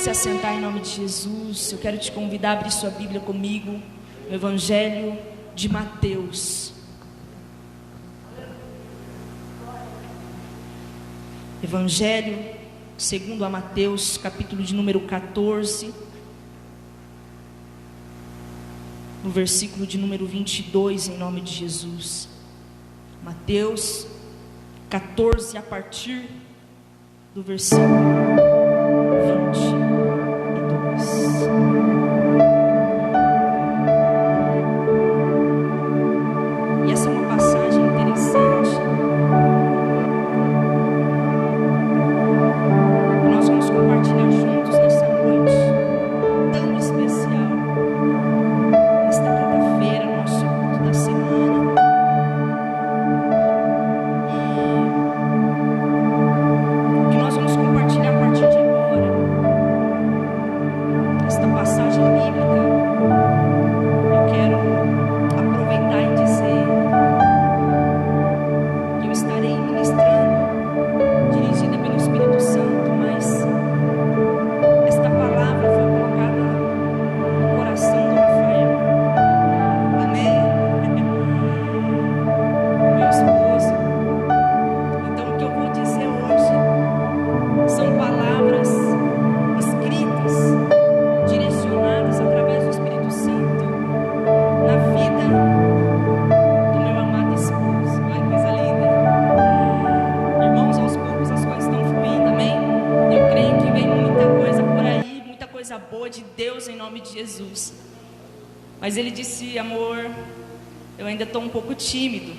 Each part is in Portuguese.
se assentar em nome de Jesus. Eu quero te convidar a abrir sua Bíblia comigo no Evangelho de Mateus. Evangelho segundo a Mateus, capítulo de número 14, no versículo de número 22, em nome de Jesus. Mateus 14, a partir do versículo 22. E essa é uma passagem interessante. Nós vamos compartilhar juntos nessa noite tão especial, nesta quinta-feira, nosso culto da semana. E o que nós vamos compartilhar a partir de agora, esta passagem bíblica, eu quero aproveitar e dizer que eu estarei ministrando, dirigida pelo Espírito Santo, mas esta palavra foi colocada no coração do Rafael. Amém? Meu esposo. Então o que eu vou dizer hoje são palavras escritas, direcionadas através do Espírito Santo na vida do meu amado esposo. Ai, coisa linda. Irmãos, aos poucos as coisas estão fluindo, amém? Eu creio que vem muita coisa por aí, muita coisa boa de Deus em nome de Jesus. Mas ele disse: amor, eu ainda estou um pouco tímido,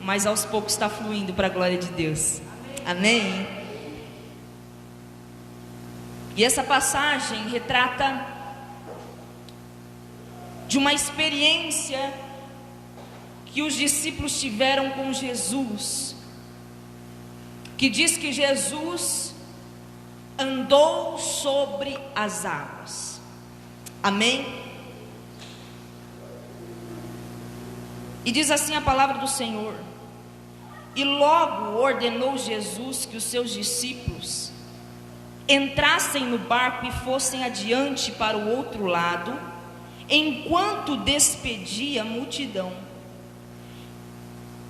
mas aos poucos está fluindo para a glória de Deus. Amém? E essa passagem retrata de uma experiência que os discípulos tiveram com Jesus, que diz que Jesus andou sobre as águas. Amém? E diz assim a palavra do Senhor: e logo ordenou Jesus que os seus discípulos entrassem no barco e fossem adiante para o outro lado, enquanto despedia a multidão.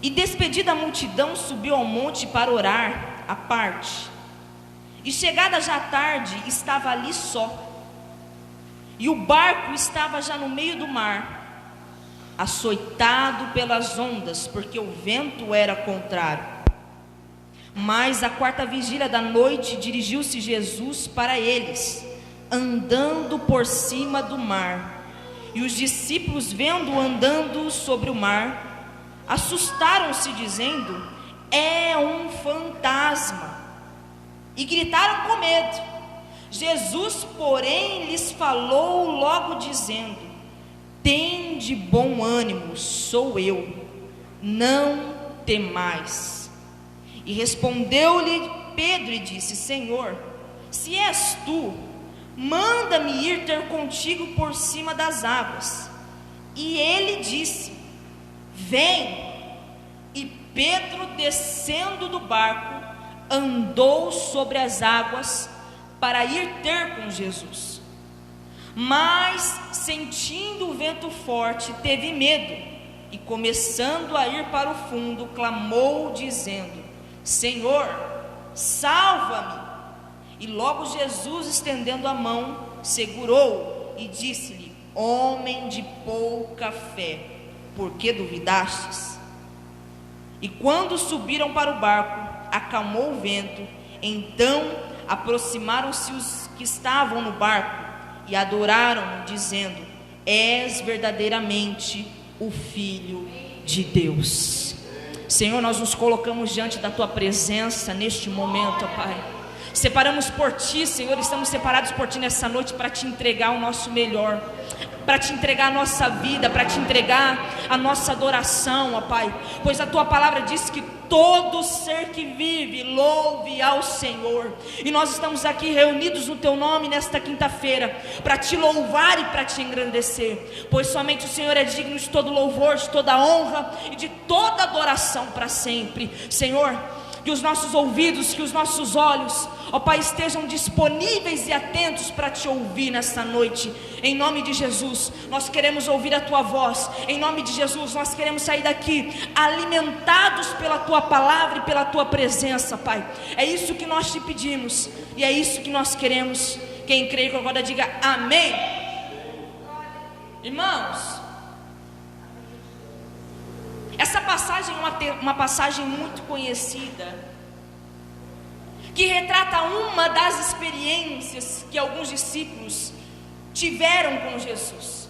E despedida a multidão, subiu ao monte para orar à parte. E chegada já tarde, estava ali só. E o barco estava já no meio do mar, açoitado pelas ondas, porque o vento era contrário. Mas à quarta vigília da noite, dirigiu-se Jesus para eles, andando por cima do mar. E os discípulos, vendo-o andando sobre o mar, assustaram-se, dizendo: é um fantasma, e gritaram com medo. Jesus, porém, lhes falou logo, dizendo: tende bom ânimo, sou eu, não temais. E respondeu-lhe Pedro e disse: Senhor, se és tu, manda-me ir ter contigo por cima das águas. E ele disse: vem. E Pedro, descendo do barco, andou sobre as águas para ir ter com Jesus. Mas, sentindo o vento forte, teve medo, e começando a ir para o fundo, clamou, dizendo: Senhor, salva-me. E logo Jesus, estendendo a mão, segurou e disse-lhe: homem de pouca fé, por que duvidastes? E quando subiram para o barco, acalmou o vento. Então aproximaram-se os que estavam no barco e adoraram-no, dizendo: és verdadeiramente o Filho de Deus. Senhor, nós nos colocamos diante da tua presença neste momento, ó Pai. Separamos por ti, Senhor, estamos separados por ti nessa noite para te entregar o nosso melhor, para te entregar a nossa vida, para te entregar a nossa adoração, ó Pai. Pois a tua palavra diz que todo ser que vive louve ao Senhor. E nós estamos aqui reunidos no teu nome nesta quinta-feira para te louvar e para te engrandecer, pois somente o Senhor é digno de todo louvor, de toda honra e de toda adoração para sempre. Senhor, que os nossos ouvidos, que os nossos olhos, ó Pai, estejam disponíveis e atentos para te ouvir nesta noite. Em nome de Jesus, nós queremos ouvir a tua voz. Em nome de Jesus, nós queremos sair daqui alimentados pela tua palavra e pela tua presença, Pai. É isso que nós te pedimos e é isso que nós queremos. Quem crê que agora diga amém. Irmãos, essa passagem é uma passagem muito conhecida, que retrata uma das experiências que alguns discípulos tiveram com Jesus.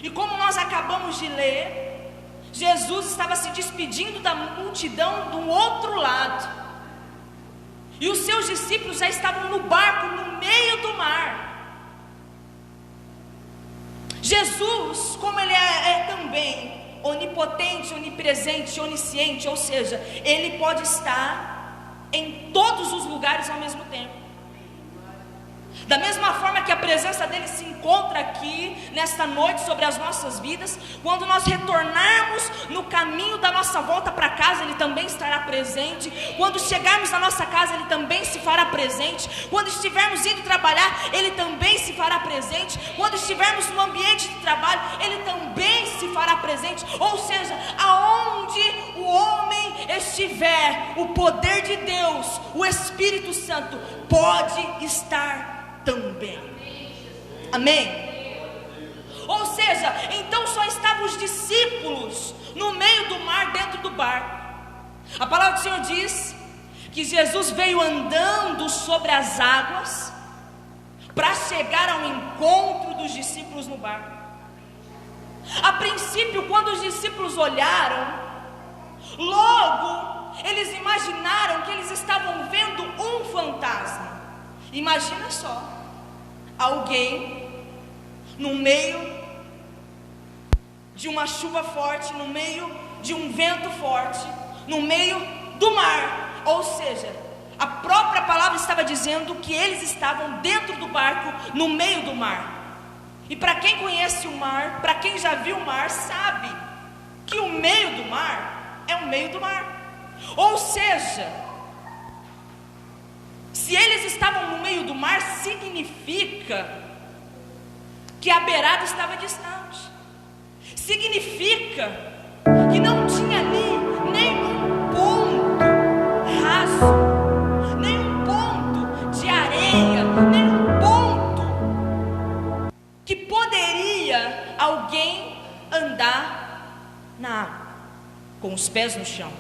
E como nós acabamos de ler, Jesus estava se despedindo da multidão do outro lado, e os seus discípulos já estavam no barco no meio do mar. Jesus, como ele é também onipotente, onipresente, onisciente, ou seja, ele pode estar em todos os lugares ao mesmo tempo. Da mesma forma que a presença dele se encontra aqui nesta noite sobre as nossas vidas, quando nós retornarmos no caminho da nossa volta para casa, ele também estará presente. Quando chegarmos na nossa casa, ele também se fará presente. Quando estivermos indo trabalhar, ele também se fará presente. Quando estivermos no ambiente de trabalho, ele também se fará presente. Ou seja, aonde o homem estiver, o poder de Deus, o Espírito Santo pode estar também. Amém? Ou seja, então só estavam os discípulos no meio do mar, dentro do barco. A palavra do Senhor diz que Jesus veio andando sobre as águas para chegar ao encontro dos discípulos no barco. A princípio, quando os discípulos olharam, logo eles imaginaram que eles estavam vendo um fantasma. Imagina só, alguém no meio de uma chuva forte, no meio de um vento forte, no meio do mar. Ou seja, a própria palavra estava dizendo que eles estavam dentro do barco, no meio do mar. E para quem conhece o mar, para quem já viu o mar, sabe que o meio do mar é o meio do mar. Ou seja, se eles estavam no meio do mar, significa que a beirada estava distante. Significa que não tinha ali nenhum ponto raso, nenhum ponto de areia, nenhum ponto que poderia alguém andar na água com os pés no chão.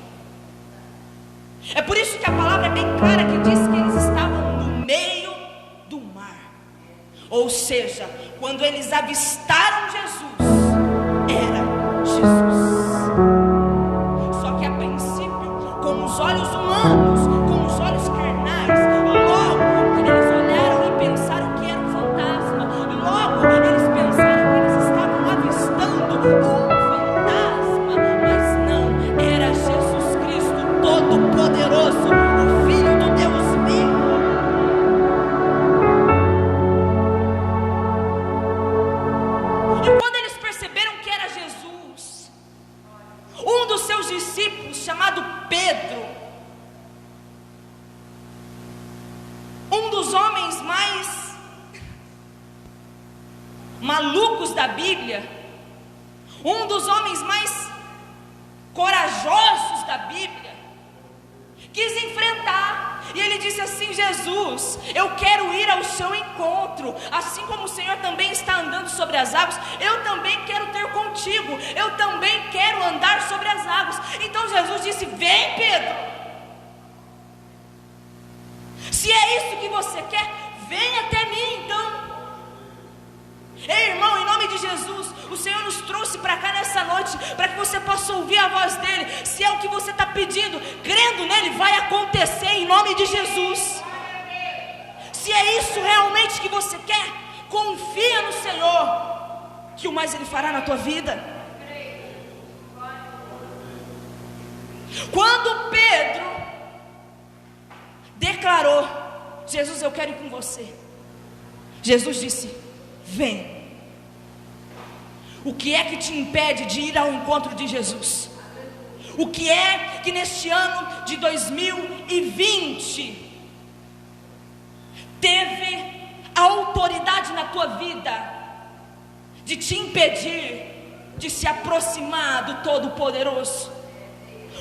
É por isso que a palavra é bem clara, que diz que eles estavam no meio do mar. Ou seja, quando eles avistaram Jesus, era Jesus. Só que a princípio, com os olhos humanos, com os olhos carnais, logo eles olharam e pensaram que era um fantasma. Logo eles pensaram que eles estavam avistando um fantasma. Mas não, era Jesus Cristo Todo-Poderoso, o Filho do Deus vivo. E quando eles perceberam que era Jesus, um dos seus discípulos, chamado Pedro, um dos homens mais malucos da Bíblia, um dos homens mais corajosos da Bíblia, quis enfrentar. E ele disse assim: Jesus, eu quero ir ao seu encontro. Assim como o Senhor também está andando sobre as águas, eu também quero ter contigo. Eu também quero andar sobre as águas. Então Jesus disse: vem, Pedro. Se é isso que você quer, vem até mim então. Ei, irmão, em nome de Jesus, o Senhor nos trouxe para cá nessa noite, para que você possa ouvir a voz dEle. Se é o que você está pedindo, crendo nele, vai acontecer em nome de Jesus. Se é isso realmente que você quer, confia no Senhor, que o mais Ele fará na tua vida. Quando Pedro declarou: Jesus, eu quero ir com você, Jesus disse: vem. O que é que te impede de ir ao encontro de Jesus? O que é que neste ano de 2020 teve a autoridade na tua vida de te impedir de se aproximar do Todo-Poderoso?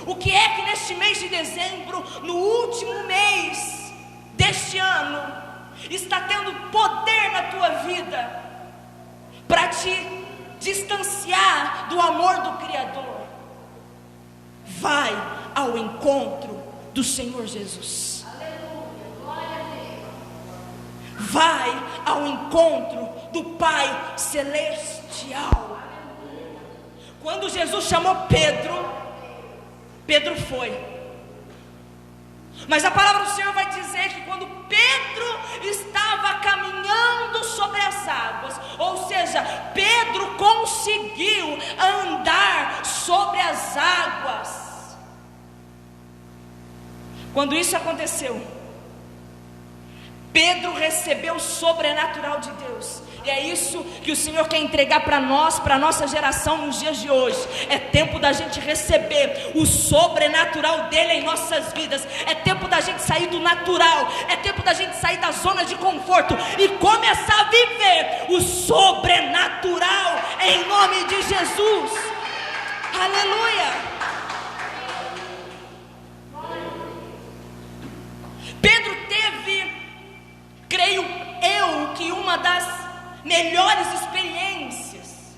O que é que neste mês de dezembro, no último mês deste ano, está tendo poder na tua vida para te distanciar do amor do Criador? Vai ao encontro do Senhor Jesus. Vai ao encontro do Pai Celestial. Quando Jesus chamou Pedro, Pedro foi. Mas a palavra do Senhor vai dizer que quando Pedro estava caminhando sobre as águas, ou seja, Pedro conseguiu andar sobre as águas. Quando isso aconteceu, Pedro recebeu o sobrenatural de Deus. E é isso que o Senhor quer entregar para nós, para a nossa geração nos dias de hoje. É tempo da gente receber o sobrenatural dele em nossas vidas. É tempo da gente sair do natural. É tempo da gente sair da zona de conforto e começar a viver o sobrenatural em nome de Jesus. Aleluia. Pedro teve, creio eu, que uma das melhores experiências.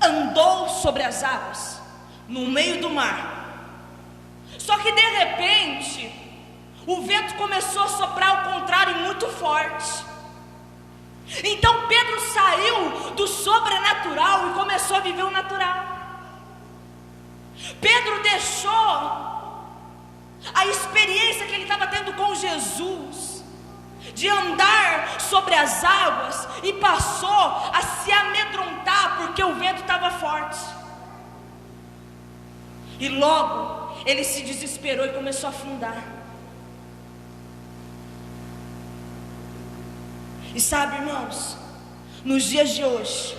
Andou sobre as águas, no meio do mar. Só que de repente, o vento começou a soprar ao contrário, muito forte. Então Pedro saiu do sobrenatural e começou a viver o natural. Pedro deixou a experiência que ele estava tendo com Jesus, de andar sobre as águas, e passou a se amedrontar porque o vento estava forte. E logo ele se desesperou e começou a afundar. E sabe, irmãos, nos dias de hoje,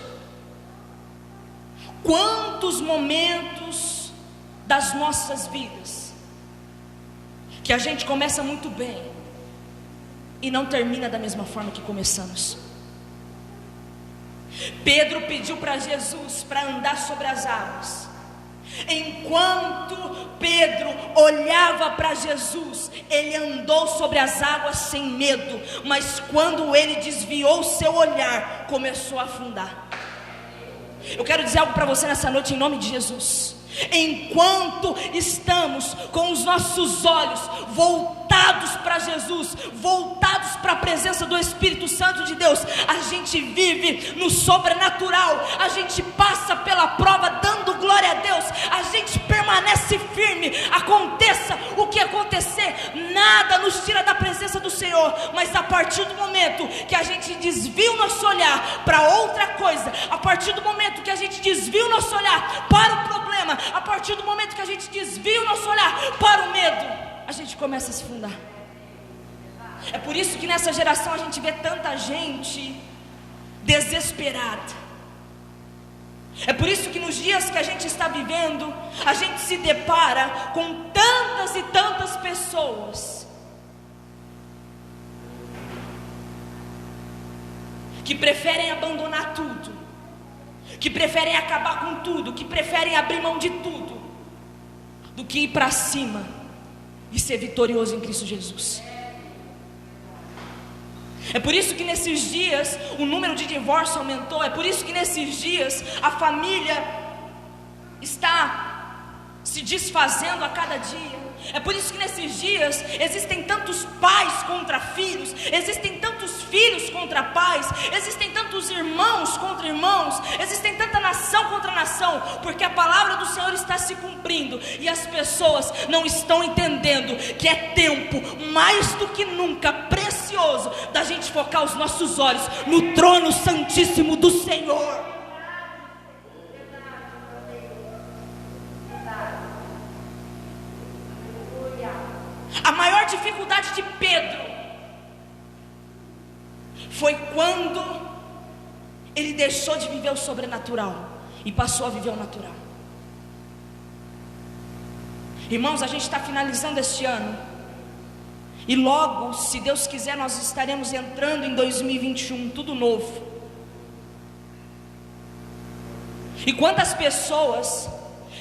quantos momentos das nossas vidas que a gente começa muito bem e não termina da mesma forma que começamos. Pedro pediu para Jesus para andar sobre as águas. Enquanto Pedro olhava para Jesus, ele andou sobre as águas sem medo. Mas quando ele desviou o seu olhar, começou a afundar. Eu quero dizer algo para você nessa noite em nome de Jesus. Enquanto estamos com os nossos olhos voltados para Jesus, voltados para a presença do Espírito Santo de Deus, a gente vive no sobrenatural, a gente passa pela prova dando glória a Deus, a gente permanece firme, aconteça o que acontecer, nada nos tira da presença do Senhor. Mas a partir do momento que a gente desvia o nosso olhar para outra coisa, a partir do momento que a gente desvia o nosso olhar para o problema, a partir do momento que a gente desvia o nosso olhar para o medo, a gente começa a se afundar. É por isso que nessa geração a gente vê tanta gente desesperada. É por isso que nos dias que a gente está vivendo, a gente se depara com tantas e tantas pessoas que preferem abandonar tudo, que preferem acabar com tudo, que preferem abrir mão de tudo, do que ir para cima e ser vitorioso em Cristo Jesus. É por isso que nesses dias o número de divórcio aumentou. É por isso que nesses dias a família está se desfazendo a cada dia. É por isso que nesses dias existem tantos pais contra filhos, existem tantos filhos contra pais, existem tantos irmãos contra irmãos, existem tanta nação contra nação, porque a palavra do Senhor está se cumprindo e as pessoas não estão entendendo que é tempo mais do que nunca precioso da gente focar os nossos olhos no trono santíssimo do Senhor. A maior dificuldade de Pedro foi quando ele deixou de viver o sobrenatural e passou a viver o natural. Irmãos, a gente está finalizando este ano, e logo, se Deus quiser, nós estaremos entrando em 2021, tudo novo. E quantas pessoas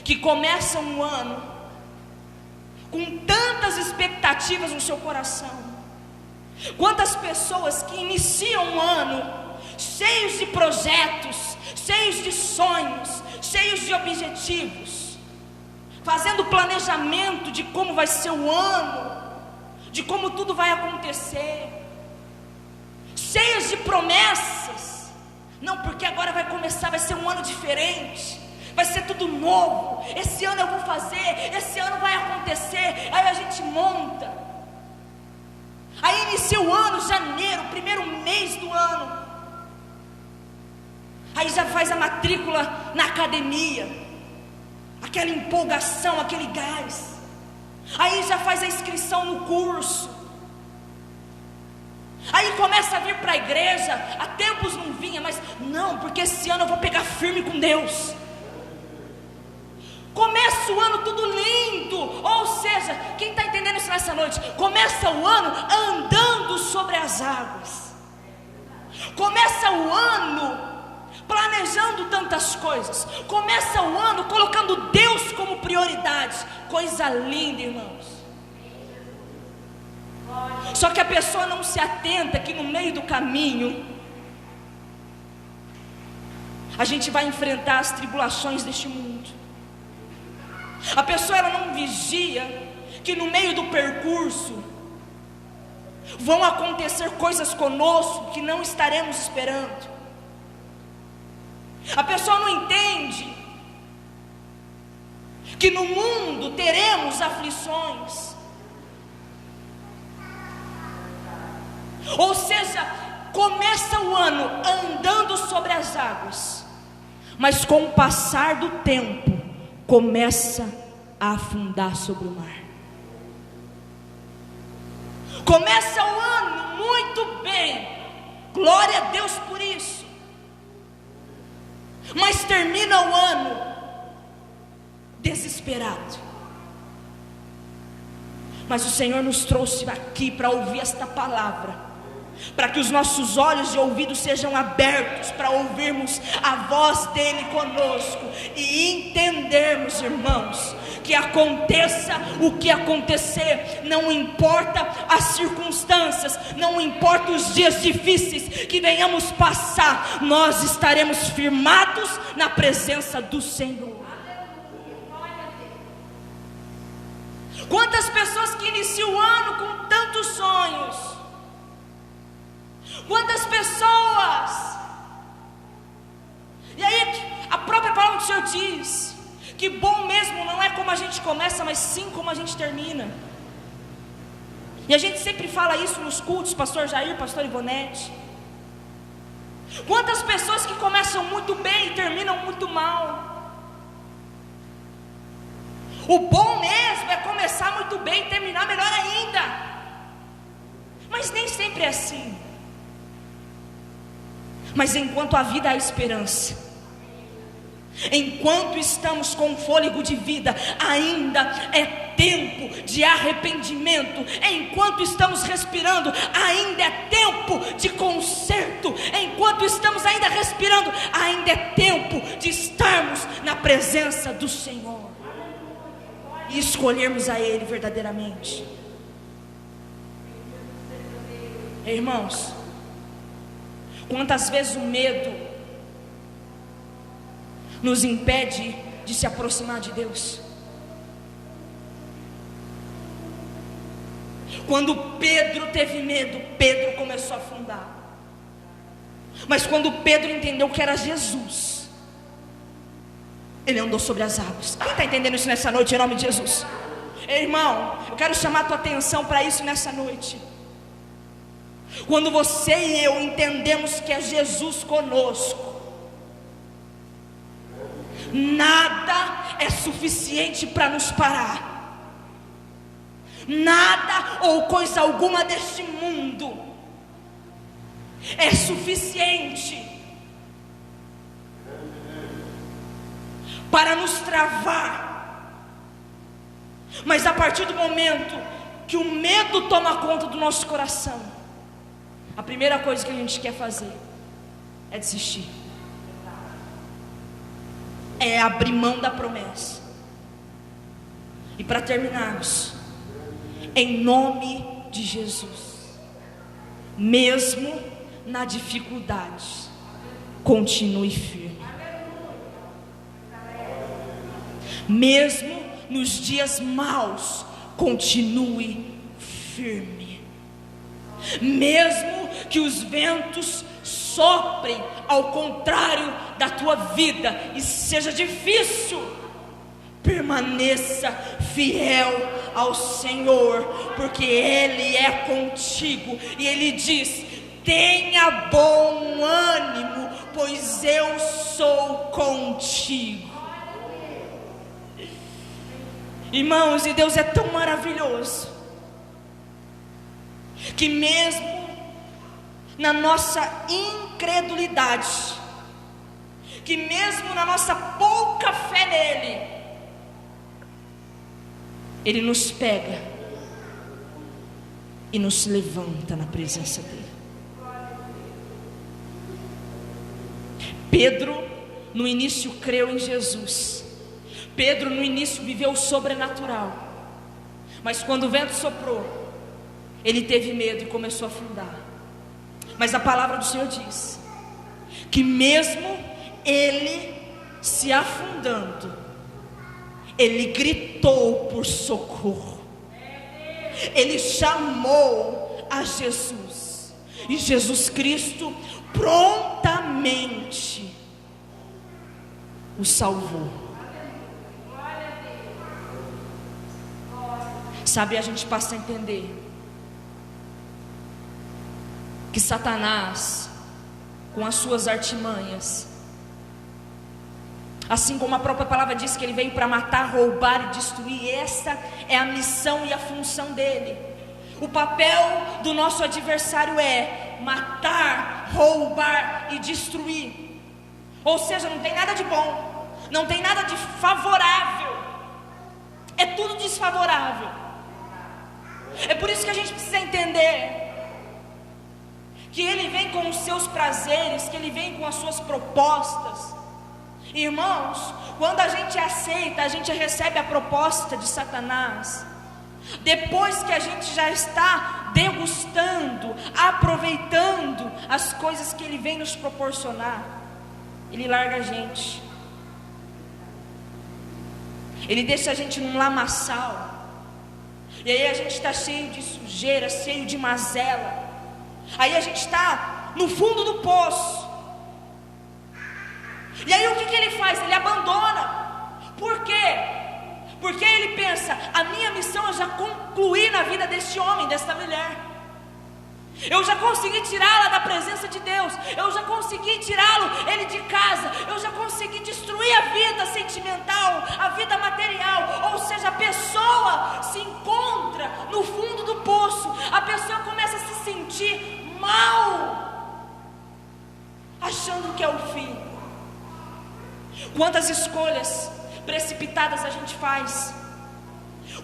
que começam um ano com tantas expectativas no seu coração, quantas pessoas que iniciam um ano cheios de projetos, cheios de sonhos, cheios de objetivos, fazendo planejamento de como vai ser o ano, de como tudo vai acontecer, cheias de promessas. Não, porque agora vai começar, vai ser um ano diferente, vai ser tudo novo, esse ano eu vou fazer, esse ano vai acontecer. Aí a gente monta, aí inicia o ano, janeiro, primeiro mês do ano, aí já faz a matrícula na academia, aquela empolgação, aquele gás, aí já faz a inscrição no curso, aí começa a vir para a igreja. Há tempos não vinha, mas não, porque esse ano eu vou pegar firme com Deus. Começa o ano tudo lindo, ou seja, quem está entendendo isso nessa noite? Começa o ano andando sobre as águas, começa o ano planejando tantas coisas, começa o ano colocando Deus como prioridade. Coisa linda, irmãos. Só que a pessoa não se atenta que no meio do caminho a gente vai enfrentar as tribulações deste mundo. A pessoa ela não vigia que no meio do percurso vão acontecer coisas conosco que não estaremos esperando. A pessoa não entende que no mundo teremos aflições. Ou seja, começa o ano andando sobre as águas, mas com o passar do tempo começa a afundar sobre o mar. Começa o ano muito bem, glória a Deus por isso, mas termina o ano desesperado. Mas o Senhor nos trouxe aqui para ouvir esta palavra, para que os nossos olhos e ouvidos sejam abertos para ouvirmos a voz dEle conosco e entendermos, irmãos, que aconteça o que acontecer, não importa as circunstâncias, não importa os dias difíceis que venhamos passar, nós estaremos firmados na presença do Senhor. Quantas pessoas que iniciam o ano com tantos sonhos, quantas pessoas, e aí a própria palavra do Senhor diz que bom mesmo não é como a gente começa, mas sim como a gente termina. E a gente sempre fala isso nos cultos, pastor Jair, pastor Ivonete. Quantas pessoas que começam muito bem e terminam muito mal. O bom mesmo é começar muito bem e terminar melhor ainda, mas nem sempre é assim. Mas enquanto a vida há esperança, enquanto estamos com fôlego de vida, ainda é tempo de arrependimento. Enquanto estamos respirando, ainda é tempo de conserto. Enquanto estamos ainda respirando, ainda é tempo de estarmos na presença do Senhor e escolhermos a Ele verdadeiramente. Irmãos, quantas vezes o medo nos impede de se aproximar de Deus? Quando Pedro teve medo, Pedro começou a afundar. Mas quando Pedro entendeu que era Jesus, ele andou sobre as águas. Quem está entendendo isso nessa noite, em nome de Jesus? Irmão, eu quero chamar a tua atenção para isso nessa noite. Quando você e eu entendemos que é Jesus conosco, nada é suficiente para nos parar. Nada ou coisa alguma deste mundo é suficiente para nos travar, Mas a partir do momento que o medo toma conta do nosso coração, a primeira coisa que a gente quer fazer é desistir, é abrir mão da promessa. E para terminarmos, em nome de Jesus, mesmo na dificuldade, continue firme. Mesmo nos dias maus, continue firme. Mesmo que os ventos soprem ao contrário da tua vida e seja difícil, permaneça fiel ao Senhor, porque Ele é contigo. E Ele diz: tenha bom ânimo, pois eu sou contigo. Irmãos, e Deus é tão maravilhoso, que mesmo na nossa incredulidade, que mesmo na nossa pouca fé nele, Ele nos pega e nos levanta na presença dele. Pedro no início creu em Jesus. Pedro no início viveu o sobrenatural. Mas quando o vento soprou, ele teve medo e começou a afundar. Mas a palavra do Senhor diz que mesmo ele se afundando, ele gritou por socorro. Ele chamou a Jesus. E Jesus Cristo prontamente o salvou. Sabe, a gente passa a entender que Satanás, com as suas artimanhas, assim como a própria palavra diz que ele veio para matar, roubar e destruir, essa é a missão e a função dele. O papel do nosso adversário é matar, roubar e destruir. Ou seja, não tem nada de bom, não tem nada de favorável, é tudo desfavorável. É por isso que a gente precisa entender que ele vem com os seus prazeres, que ele vem com as suas propostas. Irmãos, quando a gente aceita, a gente recebe a proposta de Satanás. Depois que a gente já está degustando, aproveitando as coisas que ele vem nos proporcionar, ele larga a gente. Ele deixa a gente num lamaçal. E aí a gente está cheio de sujeira, cheio de mazela. Aí a gente está no fundo do poço. E aí o que ele faz? Ele abandona. Por quê? Porque ele pensa: a minha missão eu já concluí na vida deste homem, desta mulher. Eu já consegui tirá-la da presença de Deus. Eu já consegui tirá-lo, ele de casa. Eu já consegui destruir a vida sentimental, a vida material. Ou seja, a pessoa se encontra no fundo do poço. A pessoa começa a se sentir mal, achando que é o fim. Quantas escolhas precipitadas a gente faz,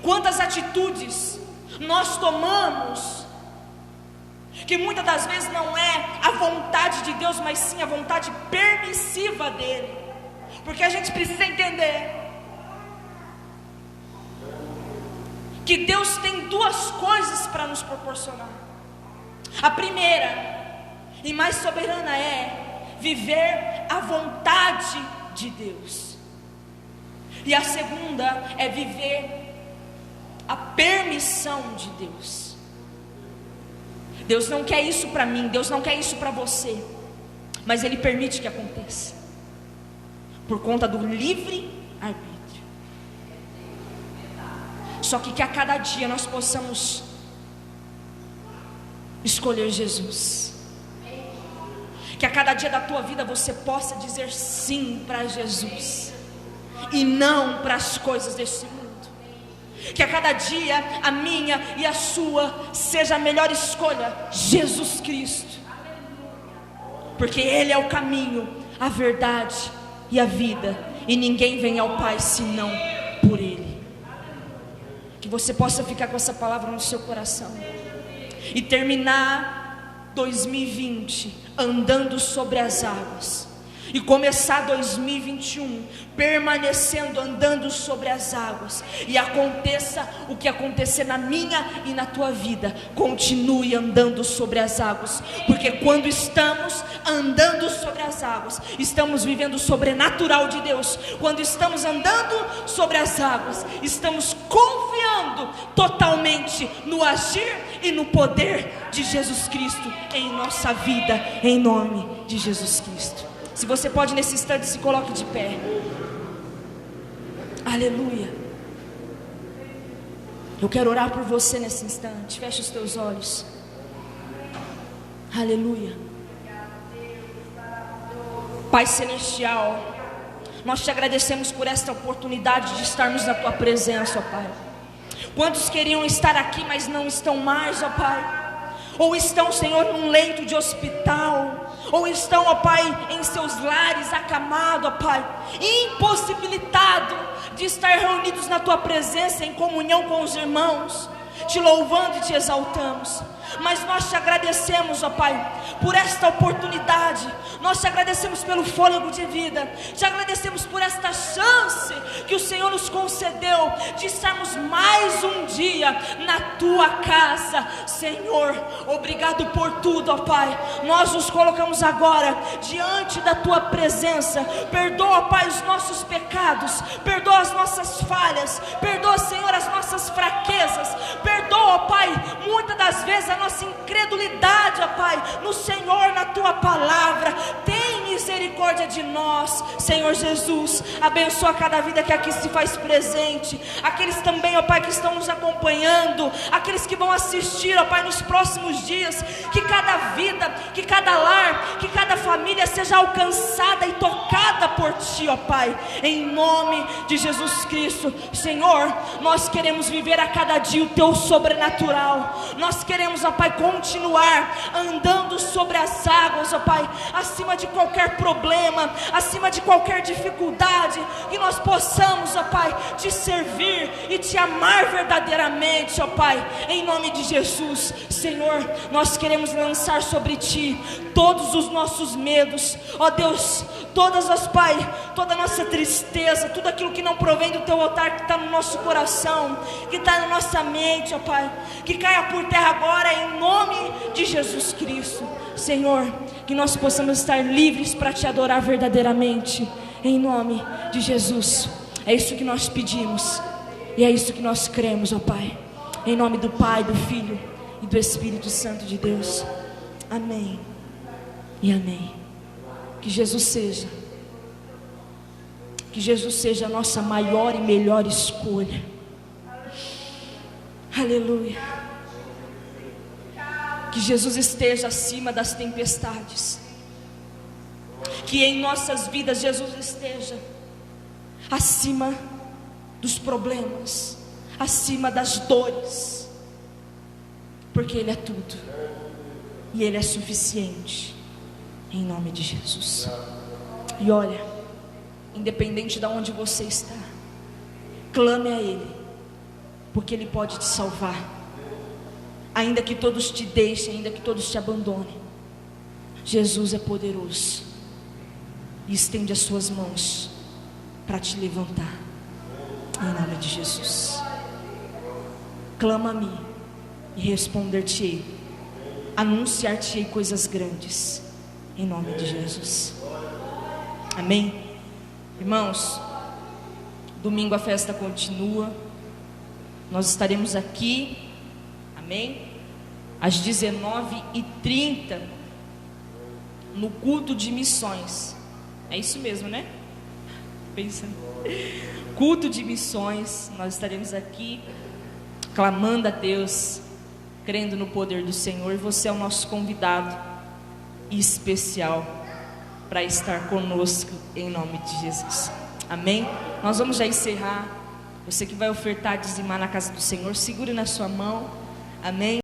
quantas atitudes nós tomamos, que muitas das vezes não é a vontade de Deus, mas sim a vontade permissiva dele. Porque a gente precisa entender que Deus tem duas coisas para nos proporcionar. A primeira e mais soberana é viver a vontade de Deus. E a segunda é viver a permissão de Deus. Deus não quer isso para mim, Deus não quer isso para você, mas Ele permite que aconteça, por conta do livre arbítrio. Só que a cada dia nós possamos escolher Jesus. Que a cada dia da tua vida você possa dizer sim para Jesus e não para as coisas desse mundo. Que a cada dia a minha e a sua seja a melhor escolha, Jesus Cristo. Porque Ele é o caminho, a verdade e a vida, e ninguém vem ao Pai senão por Ele. você possa ficar com essa palavra no seu coração e terminar 2020 andando sobre as águas, e começar 2021 permanecendo andando sobre as águas, e aconteça o que acontecer na minha e na tua vida, continue andando sobre as águas, porque quando estamos andando sobre as águas, estamos vivendo o sobrenatural de Deus. Quando estamos andando sobre as águas, estamos confiando totalmente no agir e no poder de Jesus Cristo em nossa vida, em nome de Jesus Cristo. Se você pode nesse instante, se coloque de pé. Aleluia. Eu quero orar por você nesse instante. Feche os teus olhos. Aleluia. Pai Celestial, nós te agradecemos por esta oportunidade de estarmos na tua presença, ó Pai. Quantos queriam estar aqui, mas não estão mais, ó Pai? Ou estão, Senhor, num leito de hospital, ou estão, ó Pai, em seus lares, acamado, ó Pai, impossibilitado de estar reunidos na tua presença, em comunhão com os irmãos, te louvando e te exaltamos. Mas nós te agradecemos, ó Pai, por esta oportunidade. Nós te agradecemos pelo fôlego de vida. Te agradecemos por esta chance que o Senhor nos concedeu de estarmos mais um dia na tua casa. Senhor, obrigado por tudo, ó Pai. Nós nos colocamos agora diante da tua presença. Perdoa, Pai, os nossos pecados. Perdoa as nossas falhas. Perdoa, Senhor, as nossas fraquezas. Perdoa, ó Pai, muitas das vezes a nossa incredulidade, ó Pai, no Senhor, na tua palavra. Tem misericórdia de nós, Senhor Jesus. Abençoa cada vida que aqui se faz presente, aqueles também, ó Pai, que estão nos acompanhando, aqueles que vão assistir, ó Pai, nos próximos dias. Que cada vida, que cada lar, que cada família seja alcançada e tocada por Ti, ó Pai, em nome de Jesus Cristo. Senhor, nós queremos viver a cada dia o Teu sobrenatural. Nós queremos, ó Pai, continuar andando sobre as águas, ó Pai, acima de qualquer problema, acima de qualquer dificuldade, que nós possamos, ó Pai, Te servir e Te amar verdadeiramente, ó Pai, em nome de Jesus. Senhor, nós queremos lançar sobre Ti todos os nossos medos, ó Deus, todas as, Pai, toda a nossa tristeza, tudo aquilo que não provém do Teu altar, que está no nosso coração, que está na nossa mente, ó Pai, que caia por terra agora, em nome de Jesus Cristo. Senhor, que nós possamos estar livres para Te adorar verdadeiramente, em nome de Jesus. É isso que nós pedimos, e é isso que nós cremos, ó Pai, em nome do Pai, do Filho e do Espírito Santo de Deus. Amém e amém. Que Jesus seja a nossa maior e melhor escolha. Aleluia. Que Jesus esteja acima das tempestades. Que em nossas vidas Jesus esteja acima dos problemas, acima das dores, porque Ele é tudo e Ele é suficiente, em nome de Jesus. E olha, independente de onde você está, clame a Ele, porque Ele pode te salvar. Ainda que todos te deixem, ainda que todos te abandonem, Jesus é poderoso e estende as suas mãos para te levantar, em nome de Jesus. Clama a mim e responder-te-ei, anunciar-te-ei coisas grandes, em nome de Jesus. Amém? Irmãos, domingo a festa continua. Nós estaremos aqui, amém, às 19h30 no culto de missões. É isso mesmo, né? Pensando. Culto de missões. Nós estaremos aqui clamando a Deus, crendo no poder do Senhor. E você é o nosso convidado especial para estar conosco, em nome de Jesus. Amém? Nós vamos já encerrar. Você que vai ofertar, dizimar na casa do Senhor, segure na sua mão. Amém?